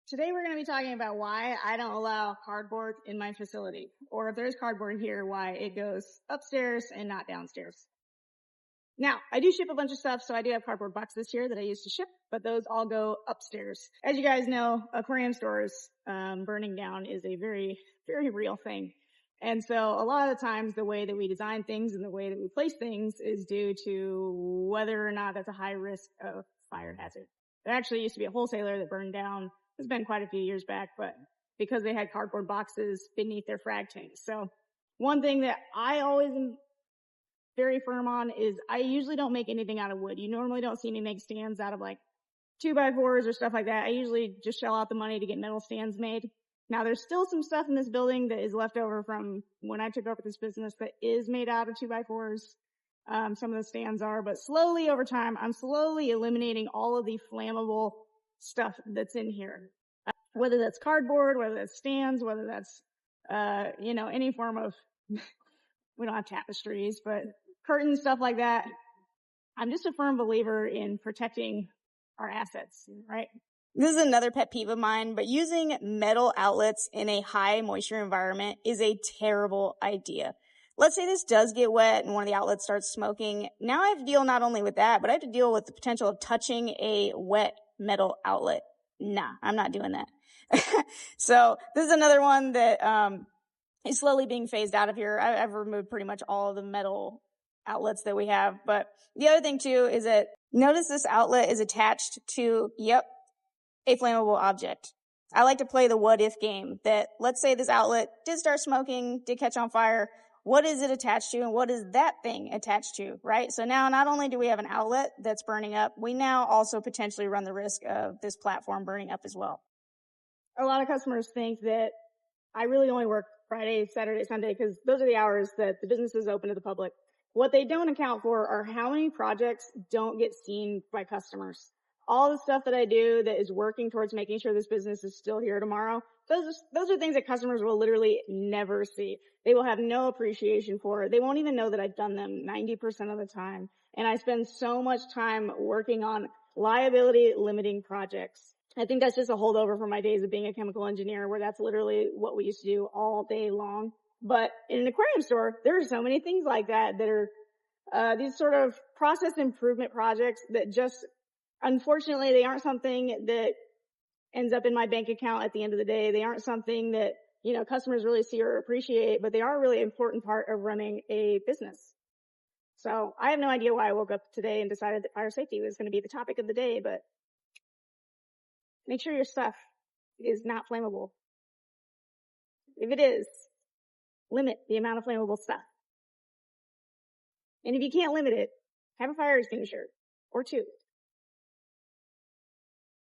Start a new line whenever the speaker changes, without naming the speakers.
Today we're going to be talking about why I don't allow cardboard in my facility, or if there's cardboard here, why it goes upstairs and not downstairs. Now, I do ship a bunch of stuff, so I do have cardboard boxes here that I use to ship, but those all go upstairs. As you guys know, aquarium stores burning down is a very, very real thing. And so a lot of the times the way that we design things and the way that we place things is due to whether or not that's a high risk of fire hazard. There actually used to be a wholesaler that burned down. It's been quite a few years back, but because they had cardboard boxes beneath their frag tanks. So one thing that I always am very firm on is I usually don't make anything out of wood. You normally don't see me make stands out of like 2x4s or stuff like that. I usually just shell out the money to get metal stands made. Now there's still some stuff in this building that is left over from when I took over this business that is made out of 2x4s. Some of the stands are, but slowly over time, I'm slowly eliminating all of the flammable stuff that's in here. Whether that's cardboard, whether that's stands, whether that's, any form of, we don't have tapestries, but curtains, stuff like that. I'm just a firm believer in protecting our assets, right?
This is another pet peeve of mine, but using metal outlets in a high moisture environment is a terrible idea. Let's say this does get wet and one of the outlets starts smoking. Now I have to deal not only with that, but I have to deal with the potential of touching a wet metal outlet. Nah, I'm not doing that. So this is another one that is slowly being phased out of here. I've removed pretty much all of the metal outlets that we have. But the other thing too is that notice this outlet is attached to, a flammable object. I like to play the what if game that let's say this outlet did start smoking, did catch on fire. What is it attached to and what is that thing attached to, right? So now not only do we have an outlet that's burning up, we now also potentially run the risk of this platform burning up as well.
A lot of customers think that I really only work Friday, Saturday, Sunday because those are the hours that the business is open to the public. What they don't account for are how many projects don't get seen by customers. All the stuff that I do that is working towards making sure this business is still here tomorrow, those are things that customers will literally never see. They will have no appreciation for it. They won't even know that I've done them 90% of the time. And I spend so much time working on liability limiting projects. I think that's just a holdover from my days of being a chemical engineer where that's literally what we used to do all day long. But in an aquarium store, there are so many things like that are these sort of process improvement projects that just, unfortunately, they aren't something that ends up in my bank account at the end of the day. They aren't something that, customers really see or appreciate, but they are a really important part of running a business. So I have no idea why I woke up today and decided that fire safety was going to be the topic of the day, but make sure your stuff is not flammable. If it is, limit the amount of flammable stuff. And if you can't limit it, have a fire extinguisher or two.